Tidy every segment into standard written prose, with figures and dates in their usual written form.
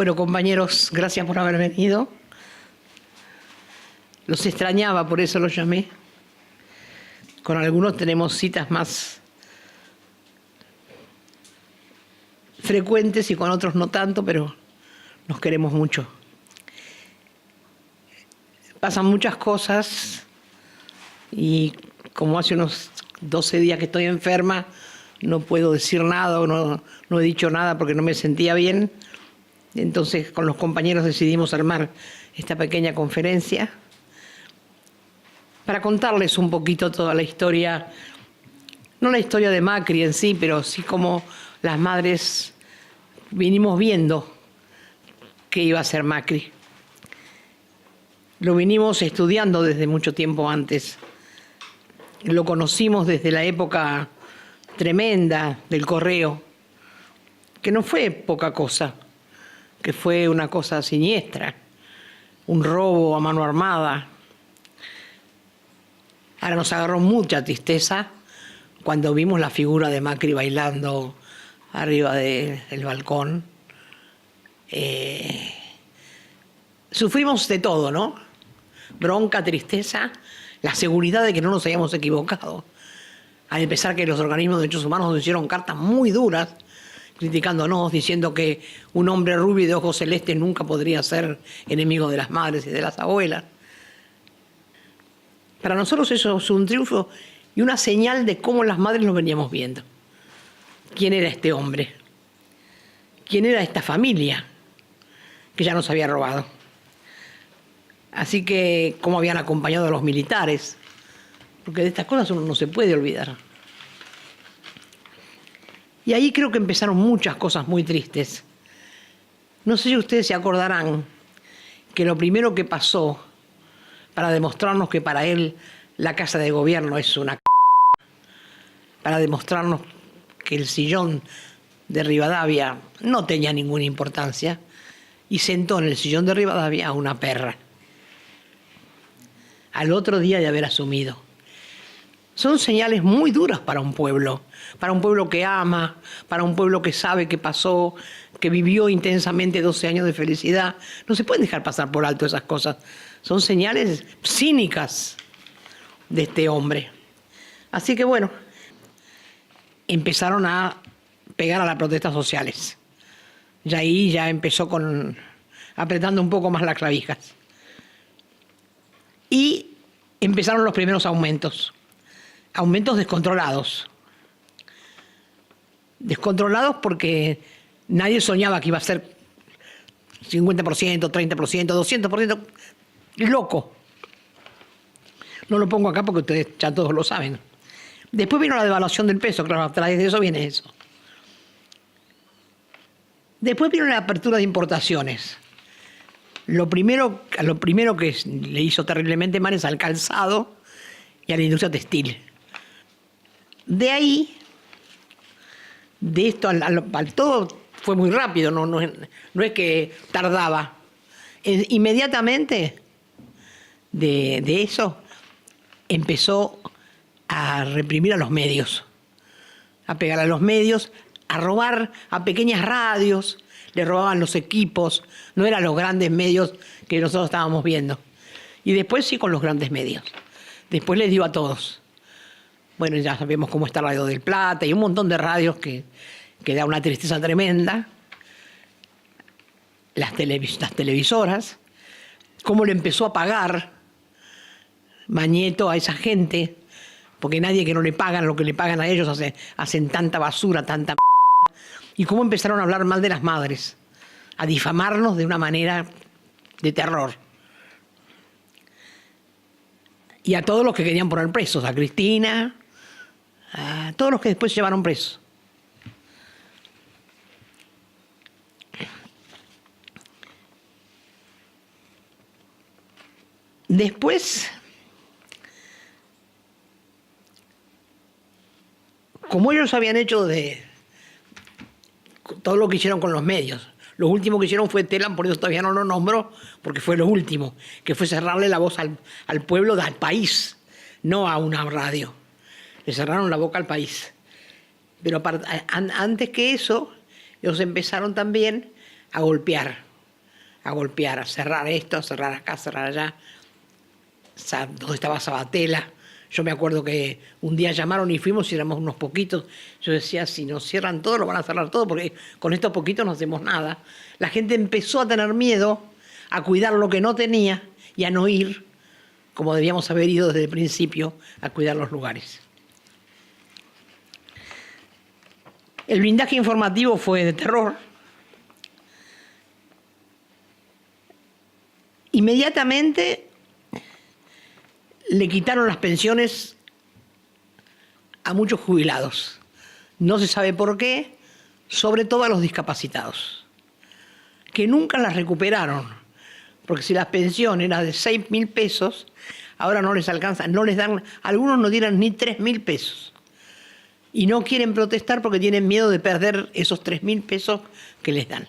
Bueno, compañeros, gracias por haber venido. Los extrañaba, por eso los llamé. Con algunos tenemos citas más frecuentes y con otros no tanto, pero nos queremos mucho. Pasan muchas cosas y como hace unos 12 días que estoy enferma, no puedo decir nada o no he dicho nada porque no me sentía bien. Entonces con los compañeros decidimos armar esta pequeña conferencia para contarles un poquito toda la historia, no la historia de Macri en sí, pero sí como las madres vinimos viendo que iba a ser Macri. Lo vinimos estudiando desde mucho tiempo antes. Lo conocimos desde la época tremenda del correo, que no fue poca cosa, que fue una cosa siniestra, un robo a mano armada. Ahora nos agarró mucha tristeza cuando vimos la figura de Macri bailando arriba del balcón. Sufrimos de todo, ¿no? Bronca, tristeza, la seguridad de que no nos hayamos equivocado. Al empezar que los organismos de derechos humanos nos hicieron cartas muy duras, criticándonos, diciendo que un hombre rubio y de ojos celestes nunca podría ser enemigo de las madres y de las abuelas. Para nosotros eso es un triunfo y una señal de cómo las madres lo veníamos viendo. ¿Quién era este hombre? ¿Quién era esta familia que ya nos había robado? Así que cómo habían acompañado a los militares, porque de estas cosas uno no se puede olvidar. Y ahí creo que empezaron muchas cosas muy tristes. No sé si ustedes se acordarán que lo primero que pasó para demostrarnos que para él la casa de gobierno es una para demostrarnos que el sillón de Rivadavia no tenía ninguna importancia, y sentó en el sillón de Rivadavia a una perra. Al otro día de haber asumido. Son señales muy duras para un pueblo que ama, para un pueblo que sabe qué pasó, que vivió intensamente 12 años de felicidad. No se pueden dejar pasar por alto esas cosas. Son señales cínicas de este hombre. Así que bueno, empezaron a pegar a las protestas sociales. Y ahí ya empezó apretando un poco más las clavijas. Y empezaron los primeros aumentos. Aumentos descontrolados. Descontrolados porque nadie soñaba que iba a ser 50%, 30%, 200%. Loco. No lo pongo acá porque ustedes ya todos lo saben. Después vino la devaluación del peso, claro, a través de eso viene eso. Después vino la apertura de importaciones. Lo primero que le hizo terriblemente mal es al calzado y a la industria textil. De ahí, de esto al todo fue muy rápido, no es que tardaba. Inmediatamente de eso empezó a reprimir a los medios, a pegar a los medios, a robar a pequeñas radios, le robaban los equipos, no eran los grandes medios que nosotros estábamos viendo. Y después sí con los grandes medios. Después les dio a todos. Bueno, ya sabemos cómo está Radio del Plata y un montón de radios que da una tristeza tremenda. Las televisoras, cómo le empezó a pagar Mañeto a esa gente, porque nadie que no le pagan lo que le pagan a ellos hacen tanta basura, tanta y cómo empezaron a hablar mal de las madres, a difamarnos de una manera de terror. Y a todos los que querían poner presos, a Cristina, a todos los que después llevaron presos. Después, como ellos habían hecho de todo lo que hicieron con los medios, lo último que hicieron fue Telam, por eso todavía no lo nombro, porque fue lo último, que fue cerrarle la voz al pueblo, al país, no a una radio. Le cerraron la boca al país. Pero antes que eso, ellos empezaron también a golpear. a golpear, a cerrar esto, a cerrar acá, a cerrar allá. Donde estaba Sabatella. Yo me acuerdo que un día llamaron y fuimos y éramos unos poquitos. Yo decía, si nos cierran todo, lo van a cerrar todo, porque con estos poquitos no hacemos nada. La gente empezó a tener miedo, a cuidar lo que no tenía y a no ir, como debíamos haber ido desde el principio, a cuidar los lugares. El blindaje informativo fue de terror. Inmediatamente le quitaron las pensiones a muchos jubilados. No se sabe por qué, sobre todo a los discapacitados, que nunca las recuperaron, porque si las pensiones eran de 6.000 pesos, ahora no les alcanzan, no les dan, algunos no dieran ni 3.000 pesos. Y no quieren protestar porque tienen miedo de perder esos 3.000 pesos que les dan.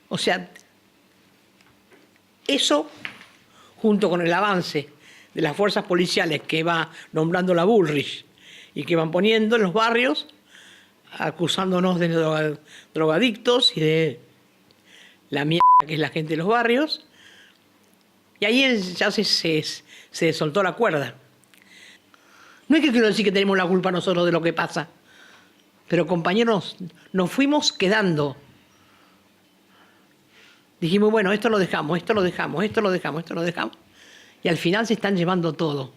O sea, eso, junto con el avance de las fuerzas policiales que va nombrando la Bullrich y que van poniendo en los barrios, acusándonos de drogadictos y de la mierda que es la gente de los barrios, y ahí ya se soltó la cuerda. No es que quiero decir que tenemos la culpa nosotros de lo que pasa, pero compañeros, nos fuimos quedando. Dijimos, bueno, esto lo dejamos, esto lo dejamos, esto lo dejamos, esto lo dejamos. Y al final se están llevando todo.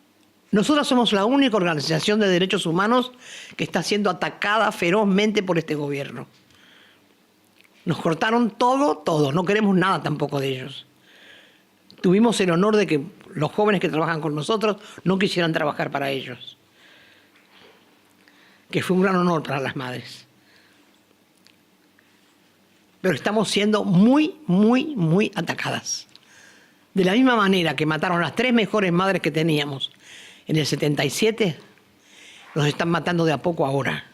Nosotros somos la única organización de derechos humanos que está siendo atacada ferozmente por este gobierno. Nos cortaron todo, todo. No queremos nada tampoco de ellos. Tuvimos el honor de que los jóvenes que trabajan con nosotros no quisieran trabajar para ellos. Que fue un gran honor para las madres. Pero estamos siendo muy, muy, muy atacadas. De la misma manera que mataron a las 3 mejores madres que teníamos en el 77, nos están matando de a poco ahora.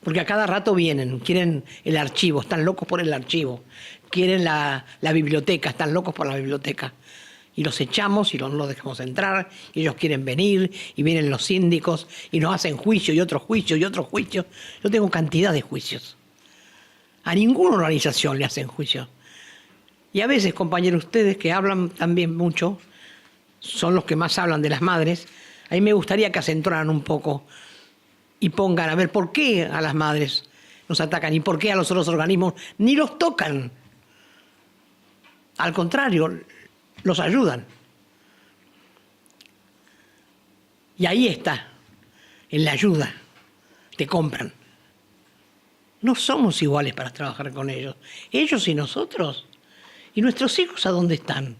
Porque a cada rato vienen, quieren el archivo, están locos por el archivo. Quieren la biblioteca, están locos por la biblioteca. Y los echamos y no los dejamos entrar, y ellos quieren venir, y vienen los síndicos, y nos hacen juicio y otro juicio y otro juicio. Yo tengo cantidad de juicios. A ninguna organización le hacen juicio. Y a veces, compañeros, ustedes que hablan también mucho, son los que más hablan de las madres, a mí me gustaría que acentuaran un poco y pongan a ver por qué a las madres nos atacan y por qué a los otros organismos ni los tocan. Al contrario, los ayudan. Y ahí está, en la ayuda, te compran. No somos iguales para trabajar con ellos. Ellos y nosotros. ¿Y nuestros hijos a dónde están?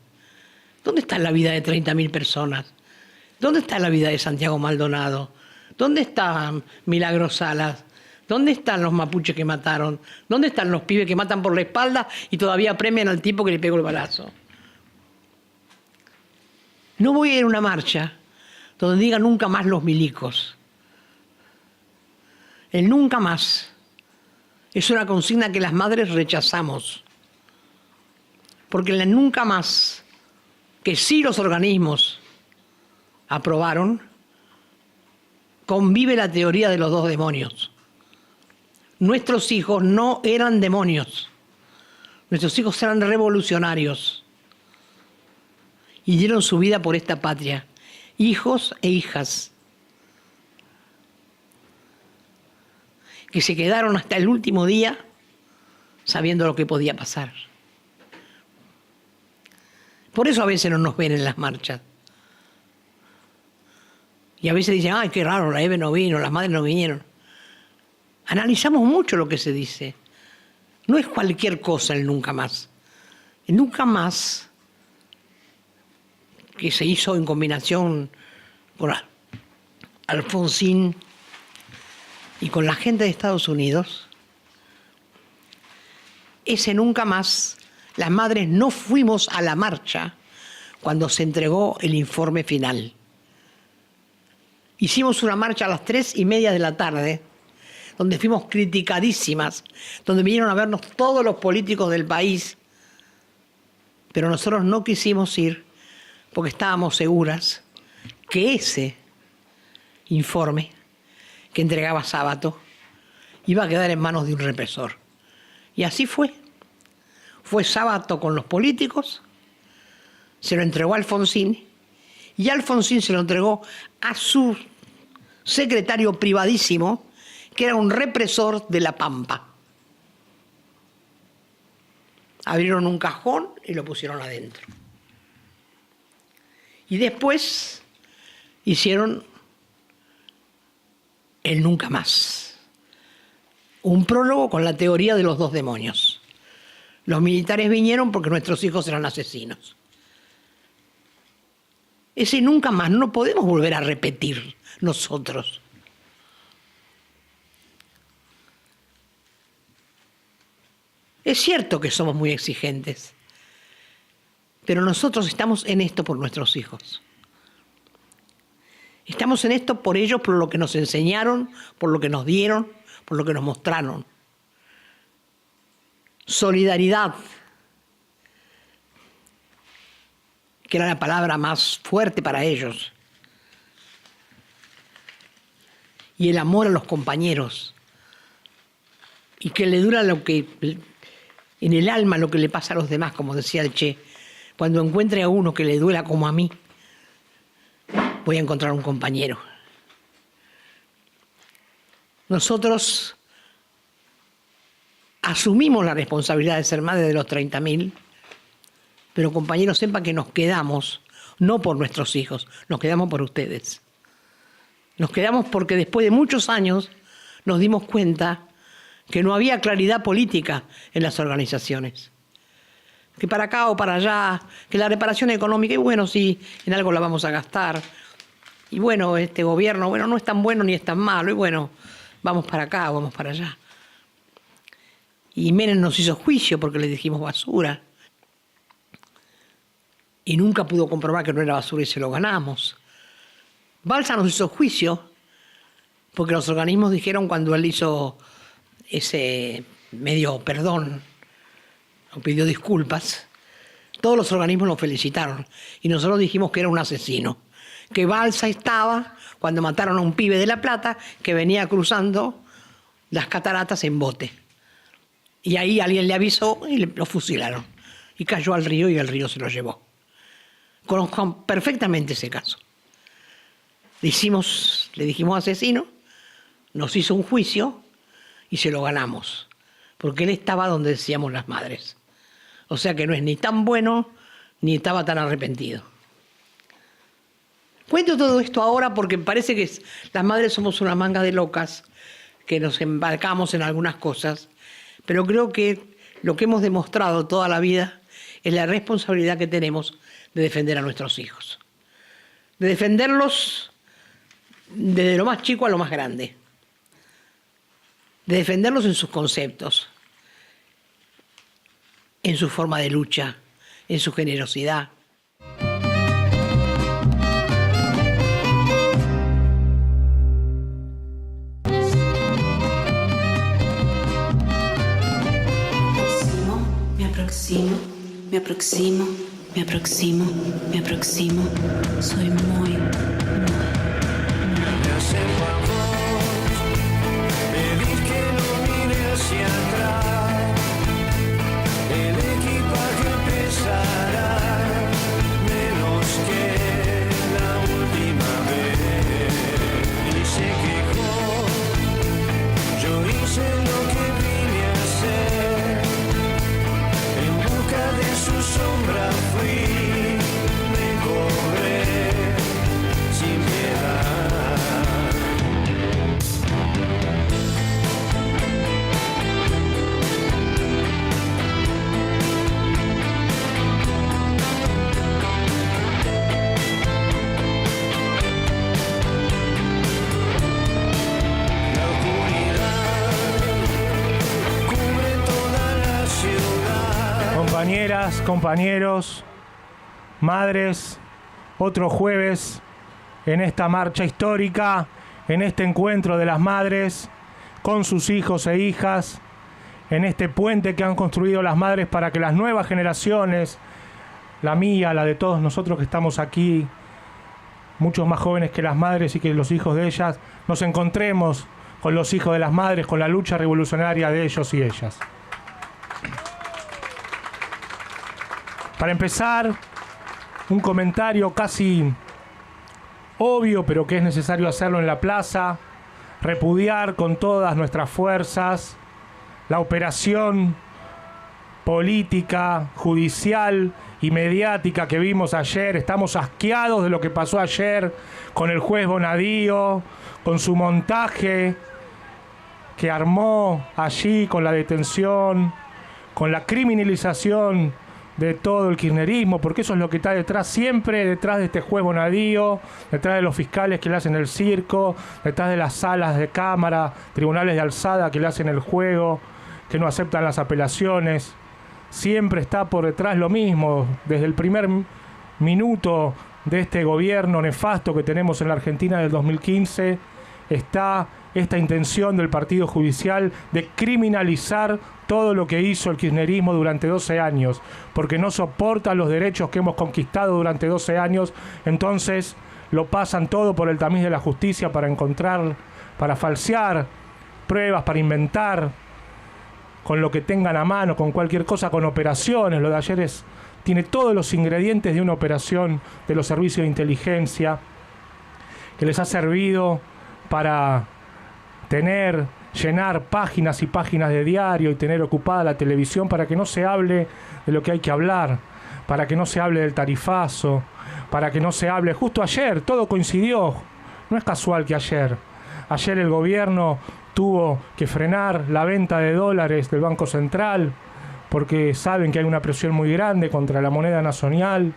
¿Dónde está la vida de 30.000 personas? ¿Dónde está la vida de Santiago Maldonado? ¿Dónde está Milagros Salas? ¿Dónde están los mapuches que mataron? ¿Dónde están los pibes que matan por la espalda y todavía premian al tipo que le pegó el balazo? No voy a ir a una marcha donde diga nunca más los milicos. El nunca más es una consigna que las madres rechazamos. Porque el nunca más, que sí los organismos aprobaron, convive la teoría de los 2 demonios. Nuestros hijos no eran demonios. Nuestros hijos eran revolucionarios. Y dieron su vida por esta patria. Hijos e hijas. Que se quedaron hasta el último día sabiendo lo que podía pasar. Por eso a veces no nos ven en las marchas. Y a veces dicen, ay, qué raro, la Eve no vino, las madres no vinieron. Analizamos mucho lo que se dice. No es cualquier cosa el nunca más. El nunca más, que se hizo en combinación con Alfonsín y con la gente de Estados Unidos, ese nunca más, las madres no fuimos a la marcha cuando se entregó el informe final. Hicimos una marcha a las 3:30 de la tarde, donde fuimos criticadísimas, donde vinieron a vernos todos los políticos del país, pero nosotros no quisimos ir porque estábamos seguras que ese informe que entregaba Sábato iba a quedar en manos de un represor. Y así fue. Fue sábado con los políticos, se lo entregó a Alfonsín, y Alfonsín se lo entregó a su secretario privadísimo, que era un represor de La Pampa. Abrieron un cajón y lo pusieron adentro. Y después hicieron el Nunca Más. Un prólogo con la teoría de los 2 demonios. Los militares vinieron porque nuestros hijos eran asesinos. Ese Nunca Más no podemos volver a repetir nosotros. Es cierto que somos muy exigentes, pero nosotros estamos en esto por nuestros hijos. Estamos en esto por ellos, por lo que nos enseñaron, por lo que nos dieron, por lo que nos mostraron. Solidaridad, que era la palabra más fuerte para ellos. Y el amor a los compañeros. Y que le dura lo que en el alma lo que le pasa a los demás, como decía el Che. Cuando encuentre a uno que le duela como a mí, voy a encontrar un compañero. Nosotros asumimos la responsabilidad de ser madre de los 30.000, pero compañeros, sepan que nos quedamos, no por nuestros hijos, nos quedamos por ustedes. Nos quedamos porque después de muchos años nos dimos cuenta que no había claridad política en las organizaciones. Que para acá o para allá, que la reparación económica, y bueno, sí, en algo la vamos a gastar. Y bueno, este gobierno, bueno, no es tan bueno ni es tan malo, y bueno, vamos para acá, vamos para allá. Y Menem nos hizo juicio porque le dijimos basura. Y nunca pudo comprobar que no era basura y se lo ganamos. Balsa nos hizo juicio porque los organismos dijeron cuando él hizo ese medio perdón, o pidió disculpas, todos los organismos lo felicitaron y nosotros dijimos que era un asesino, que Balsa estaba cuando mataron a un pibe de La Plata que venía cruzando las cataratas en bote. Y ahí alguien le avisó y lo fusilaron. Y cayó al río y el río se lo llevó. Conozco perfectamente ese caso. Le dijimos asesino, nos hizo un juicio y se lo ganamos. Porque él estaba donde decíamos las madres. O sea que no es ni tan bueno ni estaba tan arrepentido. Cuento todo esto ahora porque parece que las madres somos una manga de locas que nos embarcamos en algunas cosas. Pero creo que lo que hemos demostrado toda la vida es la responsabilidad que tenemos de defender a nuestros hijos. De defenderlos desde lo más chico a lo más grande. De defenderlos en sus conceptos, en su forma de lucha, en su generosidad. Me aproximo, me aproximo, me aproximo. Soy muy. Me acerco a vos, pedís que no mire hacia atrás. El equipaje pesará menos que la última vez. Y se quejó, yo hice lo que vine a hacer. De su sombra fui, me cobré sin piedad. La oscuridad cubre toda la ciudad. Compañeras, compañeros, madres, otro jueves en esta marcha histórica, en este encuentro de las madres con sus hijos e hijas, en este puente que han construido las madres para que las nuevas generaciones, la mía, la de todos nosotros que estamos aquí, muchos más jóvenes que las madres y que los hijos de ellas, nos encontremos con los hijos de las madres, con la lucha revolucionaria de ellos y ellas. Para empezar, un comentario casi obvio, pero que es necesario hacerlo en la plaza: repudiar con todas nuestras fuerzas la operación política, judicial y mediática que vimos ayer. Estamos asqueados de lo que pasó ayer con el juez Bonadío, con su montaje que armó allí, con la detención, con la criminalización de todo el kirchnerismo, porque eso es lo que está detrás, siempre detrás de este juez Bonadío, detrás de los fiscales que le hacen el circo, detrás de las salas de cámara, tribunales de alzada que le hacen el juego, que no aceptan las apelaciones. Siempre está por detrás lo mismo. Desde el primer minuto de este gobierno nefasto que tenemos en la Argentina del 2015, está esta intención del Partido Judicial de criminalizar todo lo que hizo el kirchnerismo durante 12 años, porque no soporta los derechos que hemos conquistado durante 12 años, entonces lo pasan todo por el tamiz de la justicia para encontrar, para falsear pruebas, para inventar con lo que tengan a mano, con cualquier cosa, con operaciones. Lo de ayer tiene todos los ingredientes de una operación de los servicios de inteligencia que les ha servido para llenar páginas y páginas de diario y tener ocupada la televisión para que no se hable de lo que hay que hablar, para que no se hable del tarifazo, para que no se hable. Justo ayer todo coincidió, no es casual que ayer el gobierno tuvo que frenar la venta de dólares del Banco Central porque saben que hay una presión muy grande contra la moneda nacional.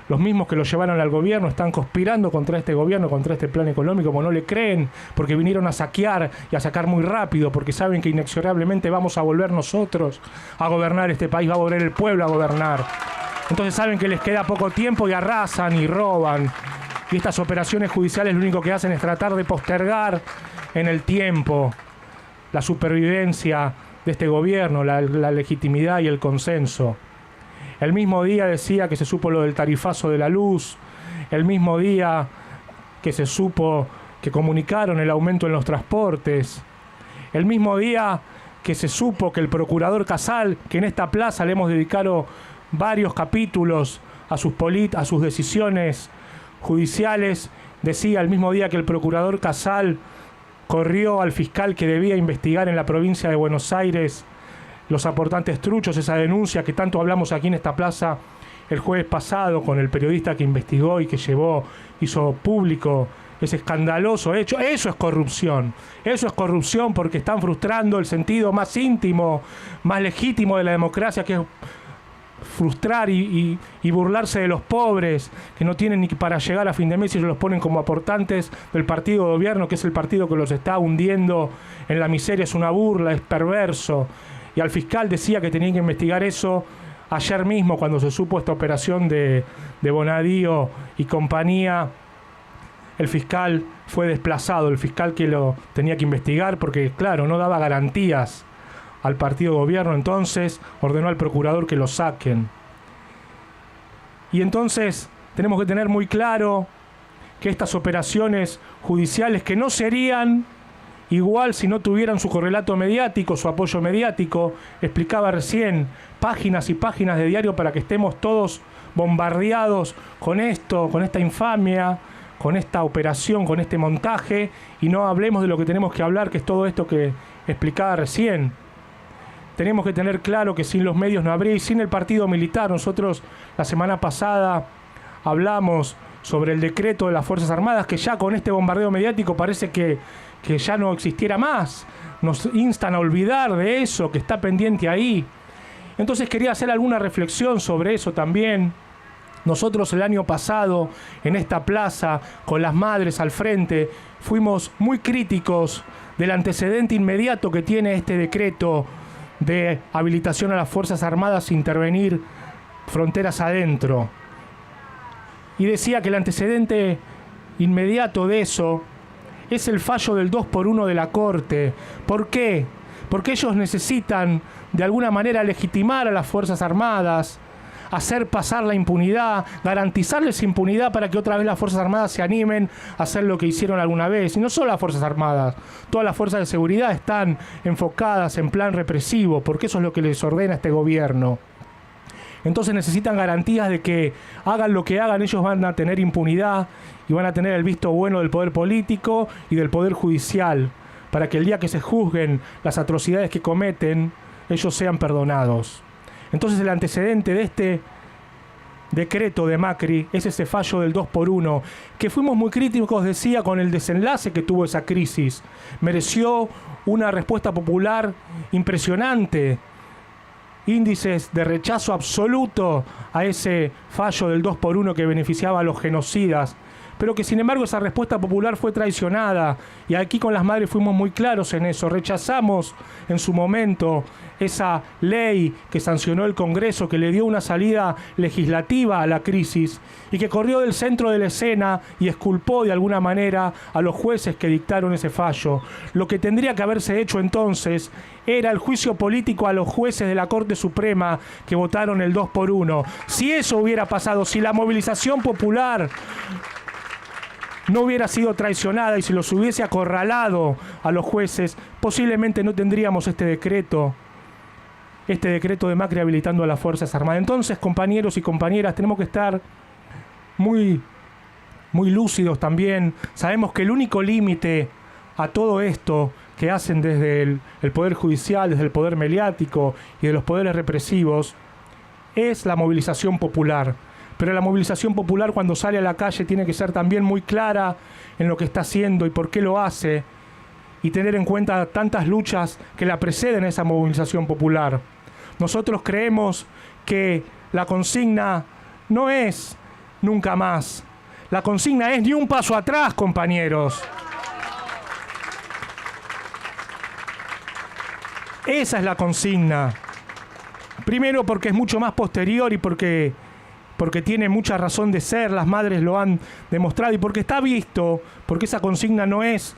Los mismos que lo llevaron al gobierno están conspirando contra este gobierno, contra este plan económico, como no le creen, porque vinieron a saquear y a sacar muy rápido, porque saben que inexorablemente vamos a volver nosotros a gobernar este país, va a volver el pueblo a gobernar. Entonces saben que les queda poco tiempo y arrasan y roban. Y estas operaciones judiciales lo único que hacen es tratar de postergar en el tiempo la supervivencia de este gobierno, la legitimidad y el consenso. El mismo día decía que se supo lo del tarifazo de la luz, el mismo día que se supo que comunicaron el aumento en los transportes, el mismo día que se supo que el procurador Casal, que en esta plaza le hemos dedicado varios capítulos a sus decisiones judiciales, decía el mismo día que el procurador Casal corrió al fiscal que debía investigar en la provincia de Buenos Aires los aportantes truchos, esa denuncia que tanto hablamos aquí en esta plaza el jueves pasado con el periodista que investigó y que hizo público ese escandaloso hecho. Eso es corrupción porque están frustrando el sentido más íntimo, más legítimo de la democracia, que es frustrar y burlarse de los pobres que no tienen ni para llegar a fin de mes y los ponen como aportantes del partido de gobierno, que es el partido que los está hundiendo en la miseria. Es una burla, es perverso. Y al fiscal decía que tenía que investigar eso ayer mismo, cuando se supo esta operación de Bonadío y compañía. El fiscal fue desplazado, el fiscal que lo tenía que investigar, porque claro, no daba garantías al partido de gobierno, entonces ordenó al procurador que lo saquen. Y entonces tenemos que tener muy claro que estas operaciones judiciales, que no serían igual si no tuvieran su correlato mediático, su apoyo mediático, explicaba recién, páginas y páginas de diario para que estemos todos bombardeados con esto, con esta infamia, con esta operación, con este montaje, y no hablemos de lo que tenemos que hablar, que es todo esto que explicaba recién. Tenemos que tener claro que sin los medios no habría, y sin el partido militar. Nosotros la semana pasada hablamos sobre el decreto de las Fuerzas Armadas, que ya con este bombardeo mediático parece que ya no existiera más. Nos instan a olvidar de eso, que está pendiente ahí. Entonces quería hacer alguna reflexión sobre eso también. Nosotros el año pasado, en esta plaza, con las madres al frente, fuimos muy críticos del antecedente inmediato que tiene este decreto de habilitación a las Fuerzas Armadas a intervenir fronteras adentro. Y decía que el antecedente inmediato de eso es el fallo del 2x1 de la Corte. ¿Por qué? Porque ellos necesitan de alguna manera legitimar a las Fuerzas Armadas, hacer pasar la impunidad, garantizarles impunidad para que otra vez las Fuerzas Armadas se animen a hacer lo que hicieron alguna vez. Y no solo las Fuerzas Armadas, todas las fuerzas de seguridad están enfocadas en plan represivo, porque eso es lo que les ordena este gobierno. Entonces necesitan garantías de que hagan lo que hagan, ellos van a tener impunidad y van a tener el visto bueno del poder político y del poder judicial, para que el día que se juzguen las atrocidades que cometen, ellos sean perdonados. Entonces el antecedente de este decreto de Macri es ese fallo del 2x1, que fuimos muy críticos, decía, con el desenlace que tuvo esa crisis. Mereció una respuesta popular impresionante, índices de rechazo absoluto a ese fallo del 2x1 que beneficiaba a los genocidas, pero que sin embargo esa respuesta popular fue traicionada, y aquí con las madres fuimos muy claros en eso. Rechazamos en su momento esa ley que sancionó el Congreso, que le dio una salida legislativa a la crisis y que corrió del centro de la escena y exculpó de alguna manera a los jueces que dictaron ese fallo. Lo que tendría que haberse hecho entonces era el juicio político a los jueces de la Corte Suprema que votaron el 2x1. Si eso hubiera pasado, si la movilización popular no hubiera sido traicionada y si los hubiese acorralado a los jueces, posiblemente no tendríamos este decreto de Macri habilitando a las Fuerzas Armadas. Entonces, compañeros y compañeras, tenemos que estar muy lúcidos también. Sabemos que el único límite a todo esto que hacen desde el Poder Judicial, desde el Poder Mediático y de los poderes represivos, es la movilización popular. Pero la movilización popular, cuando sale a la calle, tiene que ser también muy clara en lo que está haciendo y por qué lo hace, y tener en cuenta tantas luchas que la preceden a esa movilización popular. Nosotros creemos que la consigna no es nunca más. La consigna es ni un paso atrás, compañeros. Esa es la consigna. Primero porque es mucho más posterior y porque tiene mucha razón de ser, las madres lo han demostrado, y porque está visto, porque esa consigna no es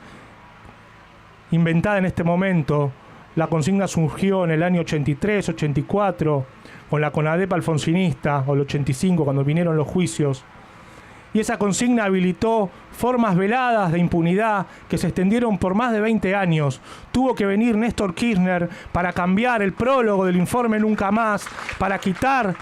inventada en este momento. La consigna surgió en el año 83, 84, con la CONADEP alfonsinista, o el 85, cuando vinieron los juicios. Y esa consigna habilitó formas veladas de impunidad que se extendieron por más de 20 años. Tuvo que venir Néstor Kirchner para cambiar el prólogo del informe Nunca Más, para quitar,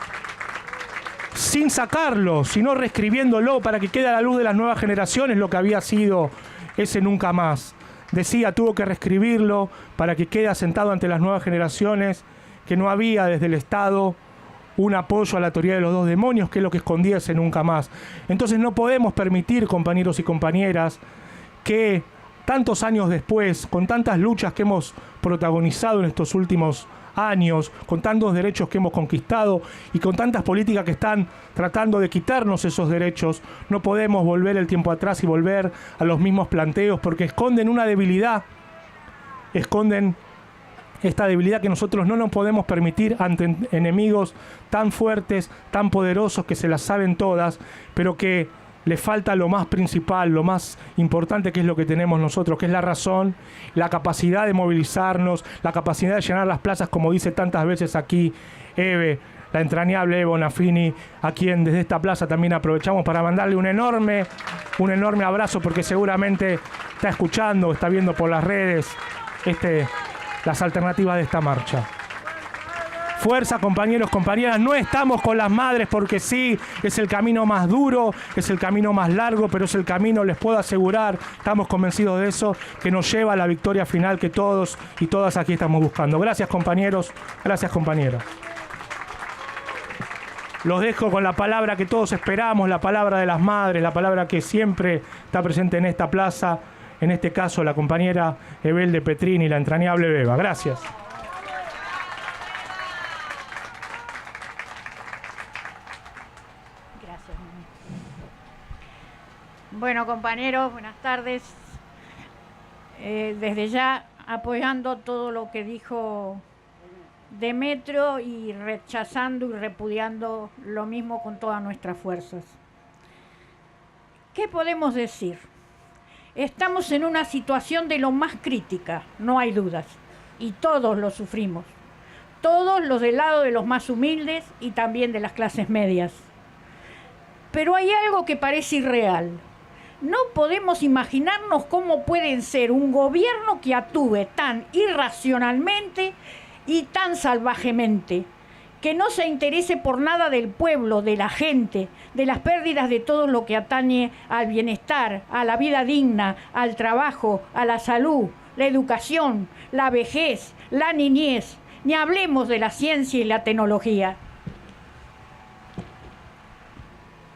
sin sacarlo, sino reescribiéndolo para que quede a la luz de las nuevas generaciones lo que había sido ese Nunca Más. Decía, tuvo que reescribirlo para que quede asentado ante las nuevas generaciones que no había desde el Estado un apoyo a la teoría de los dos demonios, que es lo que escondía ese Nunca Más. Entonces no podemos permitir, compañeros y compañeras, que tantos años después, con tantas luchas que hemos protagonizado en estos últimos años, con tantos derechos que hemos conquistado y con tantas políticas que están tratando de quitarnos esos derechos, no podemos volver el tiempo atrás y volver a los mismos planteos, porque esconden una debilidad, esconden esta debilidad que nosotros no nos podemos permitir ante enemigos tan fuertes, tan poderosos, que se las saben todas, pero que le falta lo más principal, lo más importante, que es lo que tenemos nosotros, que es la razón, la capacidad de movilizarnos, la capacidad de llenar las plazas, como dice tantas veces aquí Eve, la entrañable Eve Bonafini, a quien desde esta plaza también aprovechamos para mandarle un enorme abrazo, porque seguramente está escuchando, está viendo por las redes las alternativas de esta marcha. Fuerza, compañeros, compañeras, no estamos con las madres porque sí, es el camino más duro, es el camino más largo, pero es el camino, les puedo asegurar, estamos convencidos de eso, que nos lleva a la victoria final que todos y todas aquí estamos buscando. Gracias, compañeros, gracias, compañeras. Los dejo con la palabra que todos esperamos, la palabra de las madres, la palabra que siempre está presente en esta plaza, en este caso la compañera Ebelde Petrini, la entrañable Beba. Gracias. Bueno, compañeros, buenas tardes. Desde ya apoyando todo lo que dijo Demetrio y rechazando y repudiando lo mismo con todas nuestras fuerzas. ¿Qué podemos decir? Estamos en una situación de lo más crítica, no hay dudas, y todos lo sufrimos. Todos los del lado de los más humildes y también de las clases medias. Pero hay algo que parece irreal. No podemos imaginarnos cómo puede ser un gobierno que actúe tan irracionalmente y tan salvajemente, que no se interese por nada del pueblo, de la gente, de las pérdidas de todo lo que atañe al bienestar, a la vida digna, al trabajo, a la salud, la educación, la vejez, la niñez, ni hablemos de la ciencia y la tecnología.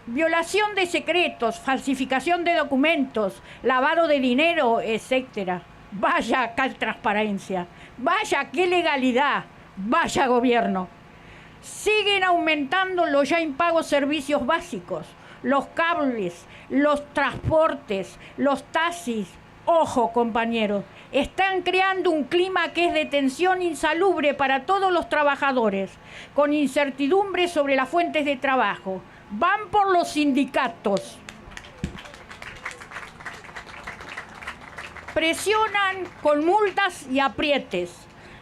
Violación de secretos, falsificación de documentos, lavado de dinero, etc. Vaya qué transparencia, vaya qué legalidad, vaya gobierno. Siguen aumentando los ya impagos servicios básicos, los cables, los transportes, los taxis. Ojo, compañeros, están creando un clima que es de tensión insalubre para todos los trabajadores, con incertidumbre sobre las fuentes de trabajo. Van por los sindicatos. Presionan con multas y aprietes.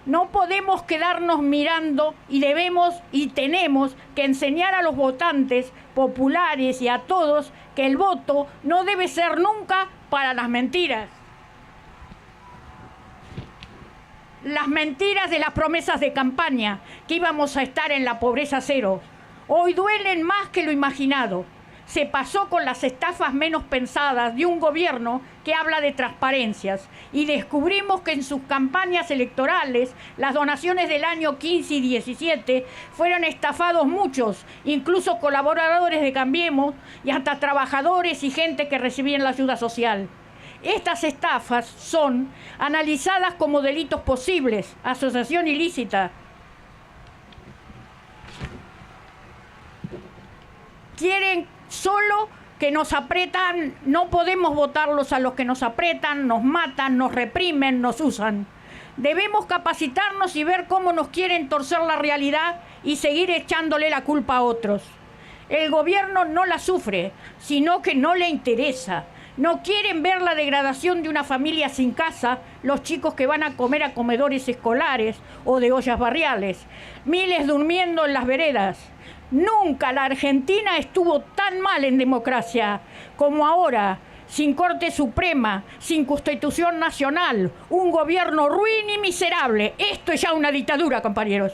No podemos quedarnos mirando y debemos y tenemos que enseñar a los votantes populares y a todos que el voto no debe ser nunca para las mentiras. Las mentiras de las promesas de campaña, que íbamos a estar en la pobreza cero, hoy duelen más que lo imaginado. Se pasó con las estafas menos pensadas de un gobierno que habla de transparencias y descubrimos que en sus campañas electorales las donaciones del año 15 y 17 fueron estafados muchos, incluso colaboradores de Cambiemos y hasta trabajadores y gente que recibían la ayuda social. Estas estafas son analizadas como delitos posibles, asociación ilícita. Quieren solo que nos apretan, no podemos votarlos a los que nos apretan, nos matan, nos reprimen, nos usan. Debemos capacitarnos y ver cómo nos quieren torcer la realidad y seguir echándole la culpa a otros. El gobierno no la sufre, sino que no le interesa. No quieren ver la degradación de una familia sin casa, los chicos que van a comer a comedores escolares o de ollas barriales, miles durmiendo en las veredas. Nunca la Argentina estuvo tan mal en democracia como ahora, sin Corte Suprema, sin Constitución Nacional, un gobierno ruin y miserable. Esto es ya una dictadura, compañeros.